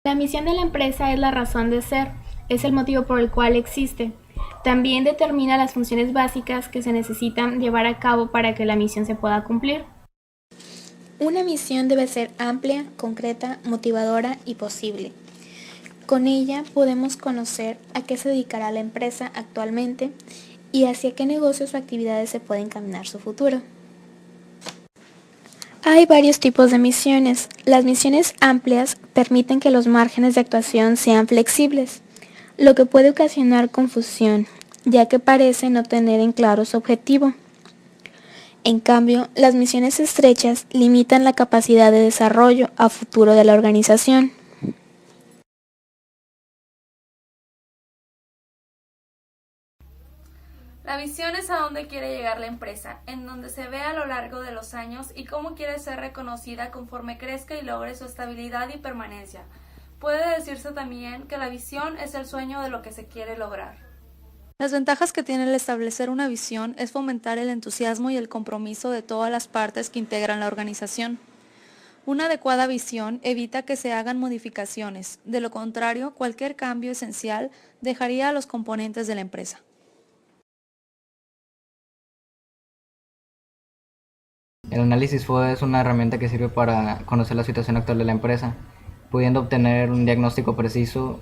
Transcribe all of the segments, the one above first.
La misión de la empresa es la razón de ser, es el motivo por el cual existe. También determina las funciones básicas que se necesitan llevar a cabo para que la misión se pueda cumplir. Una misión debe ser amplia, concreta, motivadora y posible. Con ella podemos conocer a qué se dedicará la empresa actualmente y hacia qué negocios o actividades se puede encaminar su futuro. Hay varios tipos de misiones. Las misiones amplias permiten que los márgenes de actuación sean flexibles, lo que puede ocasionar confusión, ya que parece no tener en claro su objetivo. En cambio, las misiones estrechas limitan la capacidad de desarrollo a futuro de la organización. La visión es a dónde quiere llegar la empresa, en donde se ve a lo largo de los años y cómo quiere ser reconocida conforme crezca y logre su estabilidad y permanencia. Puede decirse también que la visión es el sueño de lo que se quiere lograr. Las ventajas que tiene el establecer una visión es fomentar el entusiasmo y el compromiso de todas las partes que integran la organización. Una adecuada visión evita que se hagan modificaciones, de lo contrario, cualquier cambio esencial dejaría a los componentes de la empresa. El análisis FODA es una herramienta que sirve para conocer la situación actual de la empresa, pudiendo obtener un diagnóstico preciso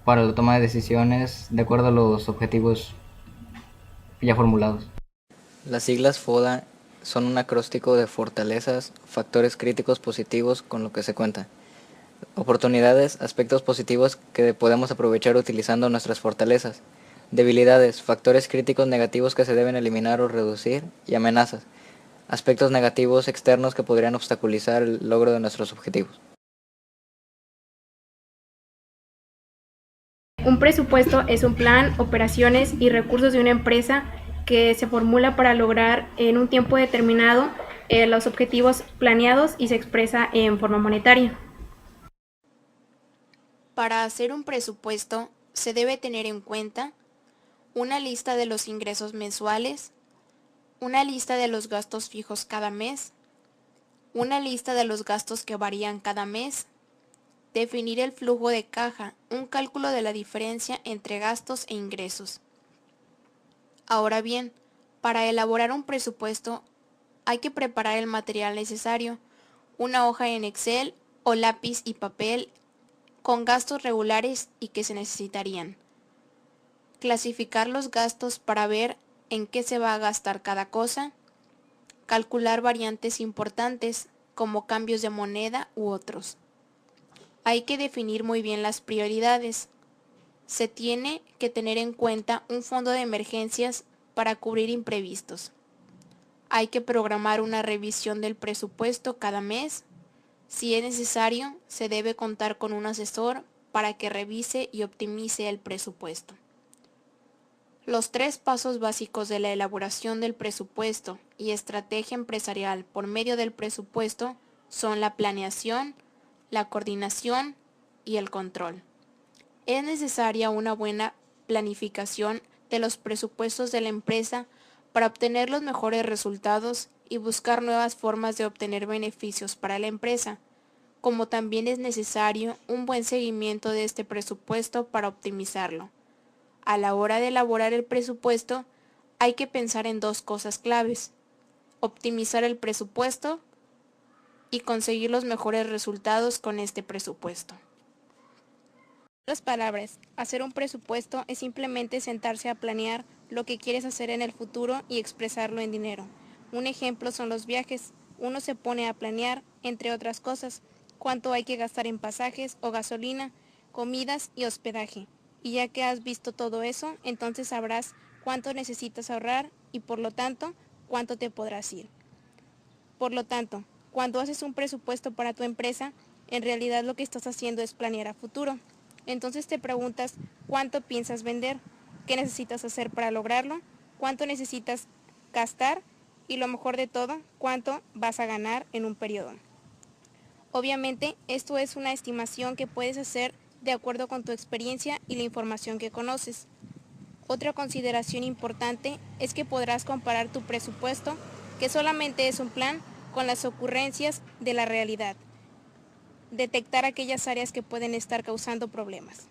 para la toma de decisiones de acuerdo a los objetivos ya formulados. Las siglas FODA son un acróstico de fortalezas, factores críticos positivos con lo que se cuenta, oportunidades, aspectos positivos que podemos aprovechar utilizando nuestras fortalezas, debilidades, factores críticos negativos que se deben eliminar o reducir y amenazas, aspectos negativos externos que podrían obstaculizar el logro de nuestros objetivos. Un presupuesto es un plan, operaciones y recursos de una empresa que se formula para lograr en un tiempo determinado los objetivos planeados y se expresa en forma monetaria. Para hacer un presupuesto se debe tener en cuenta una lista de los ingresos mensuales, una lista de los gastos fijos cada mes, una lista de los gastos que varían cada mes, definir el flujo de caja, un cálculo de la diferencia entre gastos e ingresos. Ahora bien, para elaborar un presupuesto hay que preparar el material necesario, una hoja en Excel o lápiz y papel con gastos regulares y que se necesitarían. Clasificar los gastos para ver en qué se va a gastar cada cosa, calcular variantes importantes como cambios de moneda u otros. Hay que definir muy bien las prioridades. Se tiene que tener en cuenta un fondo de emergencias para cubrir imprevistos. Hay que programar una revisión del presupuesto cada mes. Si es necesario, se debe contar con un asesor para que revise y optimice el presupuesto. Los 3 pasos básicos de la elaboración del presupuesto y estrategia empresarial por medio del presupuesto son la planeación, la coordinación y el control. Es necesaria una buena planificación de los presupuestos de la empresa para obtener los mejores resultados y buscar nuevas formas de obtener beneficios para la empresa, como también es necesario un buen seguimiento de este presupuesto para optimizarlo. A la hora de elaborar el presupuesto, hay que pensar en 2 cosas claves: optimizar el presupuesto y conseguir los mejores resultados con este presupuesto. En otras palabras, hacer un presupuesto es simplemente sentarse a planear lo que quieres hacer en el futuro y expresarlo en dinero. Un ejemplo son los viajes. Uno se pone a planear, entre otras cosas, cuánto hay que gastar en pasajes o gasolina, comidas y hospedaje. Y ya que has visto todo eso, entonces sabrás cuánto necesitas ahorrar y por lo tanto, cuánto te podrás ir. Por lo tanto, cuando haces un presupuesto para tu empresa, en realidad lo que estás haciendo es planear a futuro. Entonces te preguntas, ¿cuánto piensas vender? ¿Qué necesitas hacer para lograrlo? ¿Cuánto necesitas gastar? Y lo mejor de todo, ¿cuánto vas a ganar en un periodo? Obviamente, esto es una estimación que puedes hacer de acuerdo con tu experiencia y la información que conoces. Otra consideración importante es que podrás comparar tu presupuesto, que solamente es un plan, con las ocurrencias de la realidad. detectar aquellas áreas que pueden estar causando problemas.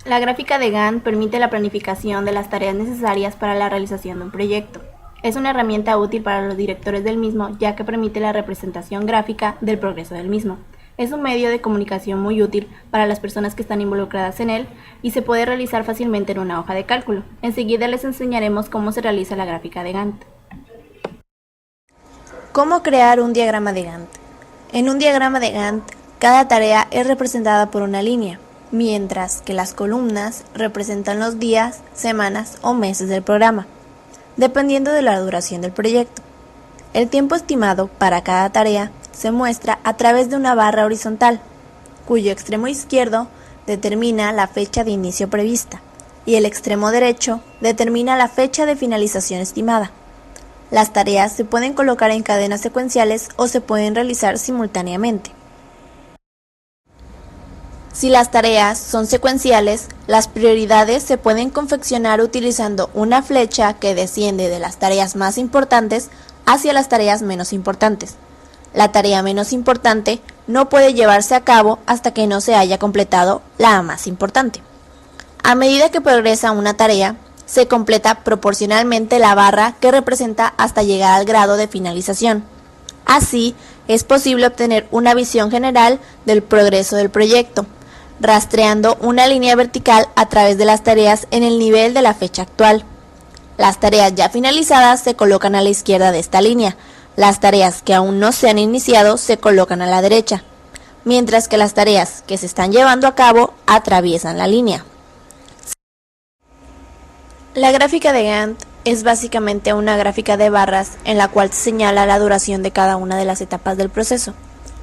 La gráfica de Gantt permite la planificación de las tareas necesarias para la realización de un proyecto. Es una herramienta útil para los directores del mismo, ya que permite la representación gráfica del progreso del mismo. Es un medio de comunicación muy útil para las personas que están involucradas en él y se puede realizar fácilmente en una hoja de cálculo. Enseguida les enseñaremos cómo se realiza la gráfica de Gantt. ¿Cómo crear un diagrama de Gantt? En un diagrama de Gantt, cada tarea es representada por una línea, mientras que las columnas representan los días, semanas o meses del programa, dependiendo de la duración del proyecto. El tiempo estimado para cada tarea se muestra a través de una barra horizontal, cuyo extremo izquierdo determina la fecha de inicio prevista y el extremo derecho determina la fecha de finalización estimada. Las tareas se pueden colocar en cadenas secuenciales o se pueden realizar simultáneamente. Si las tareas son secuenciales, las prioridades se pueden confeccionar utilizando una flecha que desciende de las tareas más importantes hacia las tareas menos importantes. La tarea menos importante no puede llevarse a cabo hasta que no se haya completado la más importante. A medida que progresa una tarea, se completa proporcionalmente la barra que representa hasta llegar al grado de finalización. Así, es posible obtener una visión general del progreso del proyecto, rastreando una línea vertical a través de las tareas en el nivel de la fecha actual. Las tareas ya finalizadas se colocan a la izquierda de esta línea, las tareas que aún no se han iniciado se colocan a la derecha, mientras que las tareas que se están llevando a cabo atraviesan la línea. La gráfica de Gantt es básicamente una gráfica de barras en la cual se señala la duración de cada una de las etapas del proceso.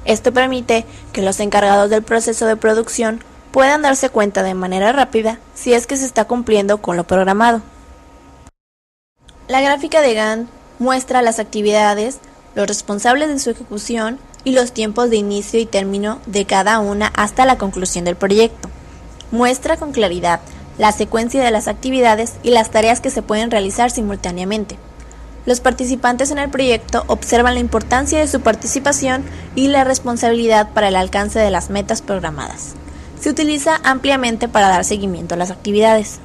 Esto permite que los encargados del proceso de producción puedan darse cuenta de manera rápida si es que se está cumpliendo con lo programado. La gráfica de Gantt muestra las actividades, los responsables de su ejecución y los tiempos de inicio y término de cada una hasta la conclusión del proyecto. Muestra con claridad la secuencia de las actividades y las tareas que se pueden realizar simultáneamente. Los participantes en el proyecto observan la importancia de su participación y la responsabilidad para el alcance de las metas programadas. Se utiliza ampliamente para dar seguimiento a las actividades.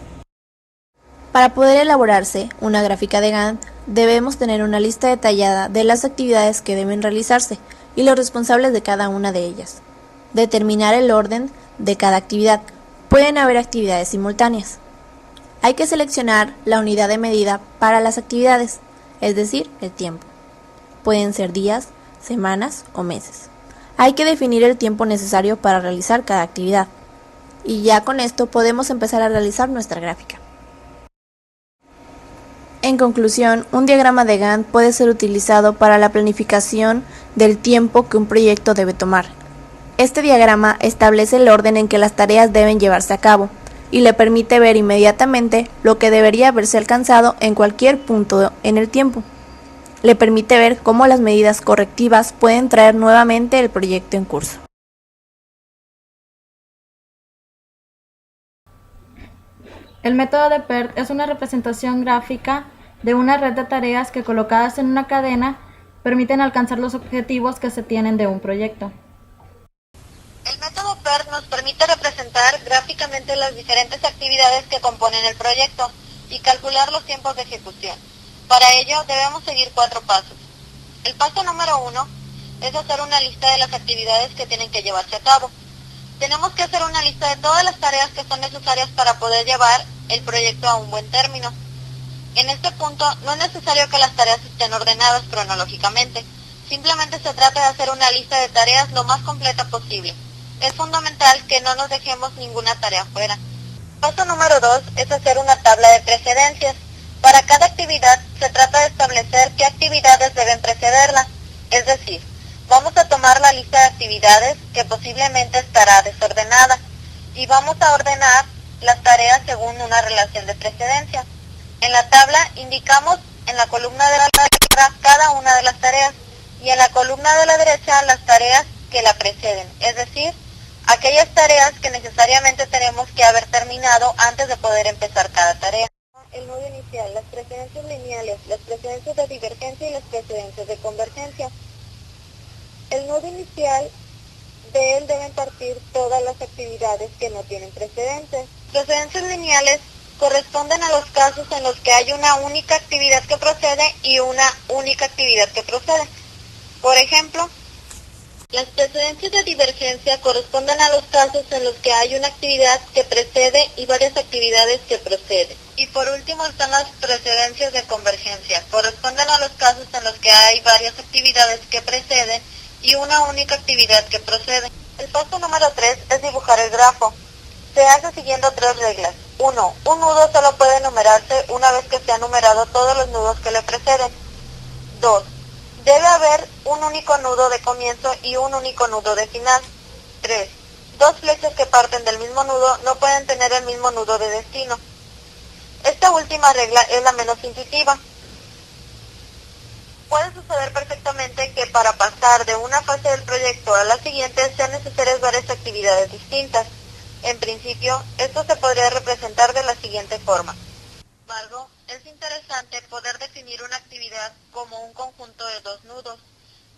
Para poder elaborarse una gráfica de Gantt, debemos tener una lista detallada de las actividades que deben realizarse y los responsables de cada una de ellas. Determinar el orden de cada actividad. Pueden haber actividades simultáneas. Hay que seleccionar la unidad de medida para las actividades, es decir, el tiempo. Pueden ser días, semanas o meses. Hay que definir el tiempo necesario para realizar cada actividad. Y ya con esto podemos empezar a realizar nuestra gráfica. En conclusión, un diagrama de Gantt puede ser utilizado para la planificación del tiempo que un proyecto debe tomar. Este diagrama establece el orden en que las tareas deben llevarse a cabo y le permite ver inmediatamente lo que debería haberse alcanzado en cualquier punto en el tiempo. Le permite ver cómo las medidas correctivas pueden traer nuevamente el proyecto en curso. El método de PERT es una representación gráfica de una red de tareas que colocadas en una cadena permiten alcanzar los objetivos que se tienen de un proyecto. El método PERT nos permite representar gráficamente las diferentes actividades que componen el proyecto y calcular los tiempos de ejecución. Para ello debemos seguir 4 pasos. El paso número 1 es hacer una lista de las actividades que tienen que llevarse a cabo. Tenemos que hacer una lista de todas las tareas que son necesarias para poder llevar el proyecto a un buen término. En este punto no es necesario que las tareas estén ordenadas cronológicamente, simplemente se trata de hacer una lista de tareas lo más completa posible. Es fundamental que no nos dejemos ninguna tarea fuera. Paso número 2 es hacer una tabla de precedencias. Para cada actividad se trata de establecer qué actividades deben precederla, es decir, vamos a tomar la lista de actividades que posiblemente estará desordenada y vamos a ordenar las tareas según una relación de precedencia. En la tabla indicamos en la columna de la izquierda cada una de las tareas y en la columna de la derecha las tareas que la preceden, es decir, aquellas tareas que necesariamente tenemos que haber terminado antes de poder empezar cada tarea. El nodo inicial, las precedencias lineales, las precedencias de divergencia y las precedencias de convergencia. El nudo inicial, de él deben partir todas las actividades que no tienen precedentes. Precedencias lineales corresponden a los casos en los que hay una única actividad que procede y una única actividad que procede. Por ejemplo, las precedencias de divergencia corresponden a los casos en los que hay una actividad que precede y varias actividades que proceden. Y por último están las precedencias de convergencia. Corresponden a los casos en los que hay varias actividades que preceden y una única actividad que procede. El paso número 3 es dibujar el grafo. Se hace siguiendo 3 reglas. 1. Un nudo solo puede numerarse una vez que se han numerado todos los nudos que le preceden. 2. Debe haber un único nudo de comienzo y un único nudo de final. 3. Dos flechas que parten del mismo nudo no pueden tener el mismo nudo de destino. Esta última regla es la menos intuitiva. Puede suceder perfectamente que para pasar de una fase del proyecto a la siguiente sean necesarias varias actividades distintas. En principio, esto se podría representar de la siguiente forma. Sin embargo, es interesante poder definir una actividad como un conjunto de dos nudos,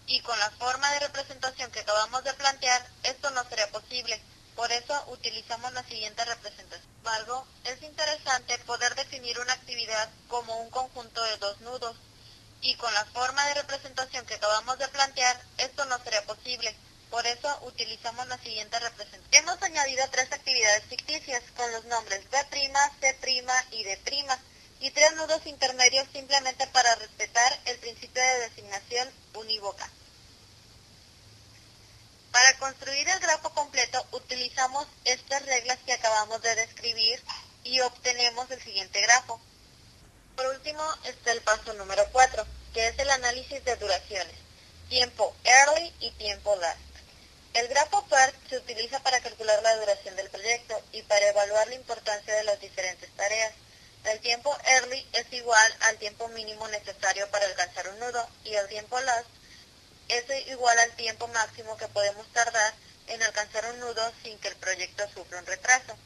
y con la forma de representación que acabamos de plantear, esto no sería posible. Por eso utilizamos la siguiente representación. Sin embargo, es interesante poder definir una actividad como un conjunto de dos nudos, y con la forma de representación que acabamos de plantear, esto no sería posible. Por eso utilizamos la siguiente representación. Hemos añadido 3 actividades ficticias con los nombres B', C' y D', y 3 nudos intermedios simplemente para respetar el principio de designación unívoca. Para construir el grafo completo utilizamos estas reglas que acabamos de describir y obtenemos el siguiente grafo. Por último está el paso número 4, que es el análisis de duraciones, tiempo early y tiempo last. El grafo PERT se utiliza para calcular la duración del proyecto y para evaluar la importancia de las diferentes tareas. El tiempo early es igual al tiempo mínimo necesario para alcanzar un nudo y el tiempo last es igual al tiempo máximo que podemos tardar en alcanzar un nudo sin que el proyecto sufra un retraso.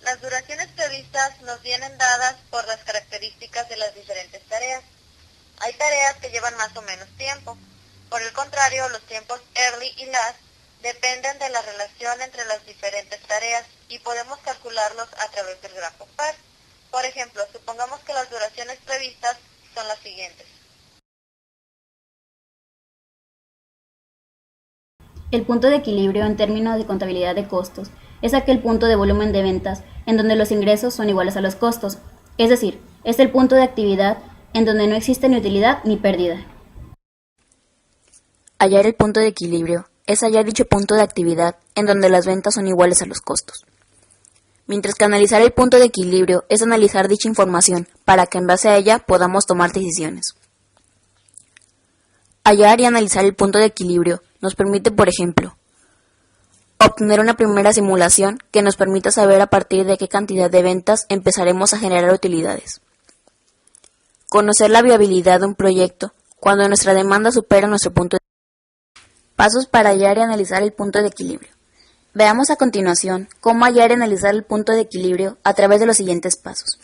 Las duraciones previstas nos vienen dadas por las características de las diferentes tareas. Hay tareas que llevan más o menos tiempo. Por el contrario, los tiempos early y last dependen de la relación entre las diferentes tareas y podemos calcularlos a través del grafo PERT. Por ejemplo, supongamos que las duraciones previstas son las siguientes. El punto de equilibrio en términos de contabilidad de costos es aquel punto de volumen de ventas en donde los ingresos son iguales a los costos, es decir, es el punto de actividad en donde no existe ni utilidad ni pérdida. Hallar el punto de equilibrio es hallar dicho punto de actividad en donde las ventas son iguales a los costos. Mientras que analizar el punto de equilibrio es analizar dicha información para que en base a ella podamos tomar decisiones. Hallar y analizar el punto de equilibrio nos permite, por ejemplo, obtener una primera simulación que nos permita saber a partir de qué cantidad de ventas empezaremos a generar utilidades. Conocer la viabilidad de un proyecto cuando nuestra demanda supera nuestro punto de equilibrio. Pasos para hallar y analizar el punto de equilibrio. Veamos a continuación cómo hallar y analizar el punto de equilibrio a través de los siguientes pasos.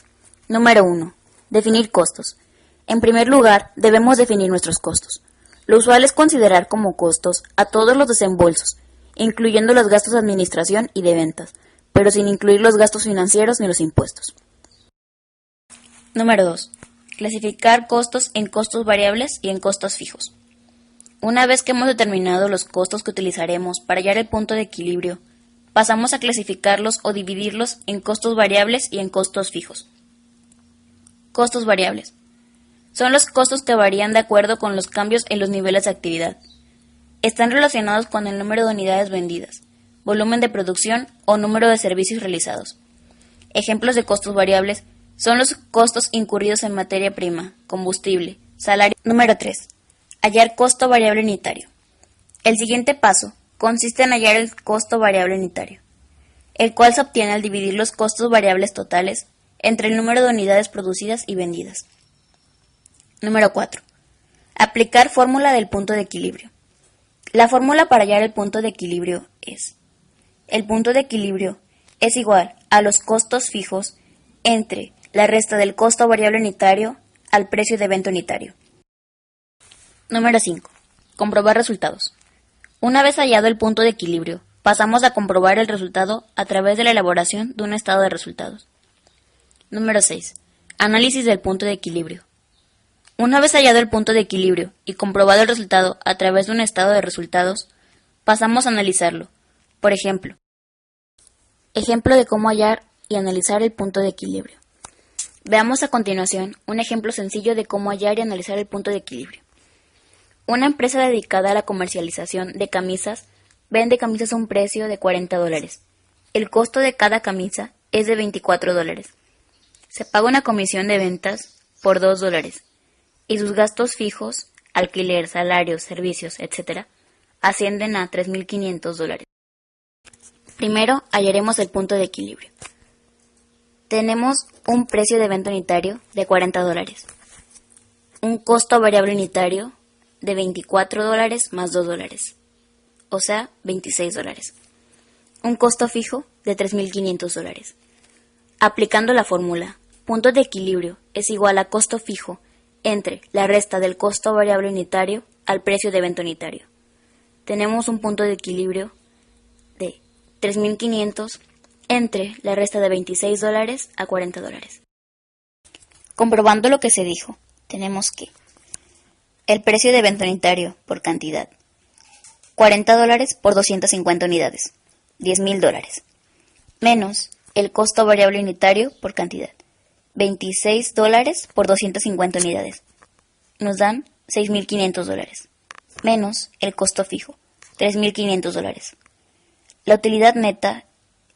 Número 1. Definir costos. En primer lugar, debemos definir nuestros costos. Lo usual es considerar como costos a todos los desembolsos, incluyendo los gastos de administración y de ventas, pero sin incluir los gastos financieros ni los impuestos. Número 2. Clasificar costos en costos variables y en costos fijos. Una vez que hemos determinado los costos que utilizaremos para hallar el punto de equilibrio, pasamos a clasificarlos o dividirlos en costos variables y en costos fijos. Costos variables. Son los costos que varían de acuerdo con los cambios en los niveles de actividad. Están relacionados con el número de unidades vendidas, volumen de producción o número de servicios realizados. Ejemplos de costos variables son los costos incurridos en materia prima, combustible, salario. Número 3. Hallar costo variable unitario. El siguiente paso consiste en hallar el costo variable unitario, el cual se obtiene al dividir los costos variables totales entre el número de unidades producidas y vendidas. Número 4. Aplicar fórmula del punto de equilibrio. La fórmula para hallar el punto de equilibrio es: el punto de equilibrio es igual a los costos fijos entre la resta del costo variable unitario al precio de venta unitario. Número 5. Comprobar resultados. Una vez hallado el punto de equilibrio, pasamos a comprobar el resultado a través de la elaboración de un estado de resultados. Número 6. Análisis del punto de equilibrio. Una vez hallado el punto de equilibrio y comprobado el resultado a través de un estado de resultados, pasamos a analizarlo. Por ejemplo de cómo hallar y analizar el punto de equilibrio. Veamos a continuación un ejemplo sencillo de cómo hallar y analizar el punto de equilibrio. Una empresa dedicada a la comercialización de camisas vende camisas a un precio de $40. El costo de cada camisa es de $24. Se paga una comisión de ventas por $2 y sus gastos fijos, alquiler, salarios, servicios, etc., ascienden a $3.500. Primero hallaremos el punto de equilibrio. Tenemos un precio de venta unitario de $40, un costo variable unitario de $24 más $2, o sea, $26, un costo fijo de $3.500. Aplicando la fórmula, punto de equilibrio es igual a costo fijo entre la resta del costo variable unitario al precio de venta unitario. Tenemos un punto de equilibrio de $3.500 entre la resta de $26 a $40. Comprobando lo que se dijo, tenemos que el precio de venta unitario por cantidad, $40 por 250 unidades, $10.000, menos el costo variable unitario por cantidad, $26 por 250 unidades, nos dan $6.500, menos el costo fijo, $3.500. La utilidad neta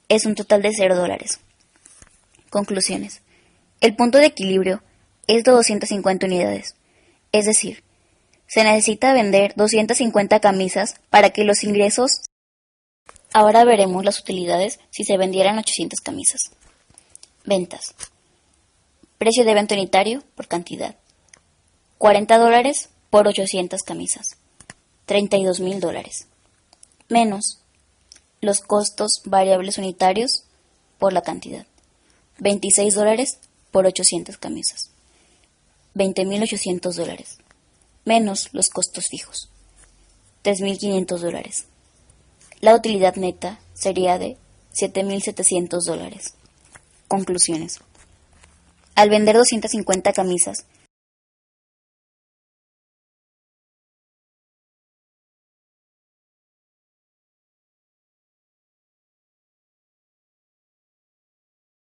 es un total de $0. Conclusiones. El punto de equilibrio es de 250 unidades, es decir, se necesita vender 250 camisas para que los ingresos... Ahora veremos las utilidades si se vendieran 800 camisas. Ventas. Precio de venta unitario por cantidad. $40 por 800 camisas. $32.000. Menos los costos variables unitarios por la cantidad. $26 por 800 camisas. $20.800. Menos los costos fijos. $3.500. La utilidad neta sería de $7.700. Conclusiones. Al vender 250 camisas,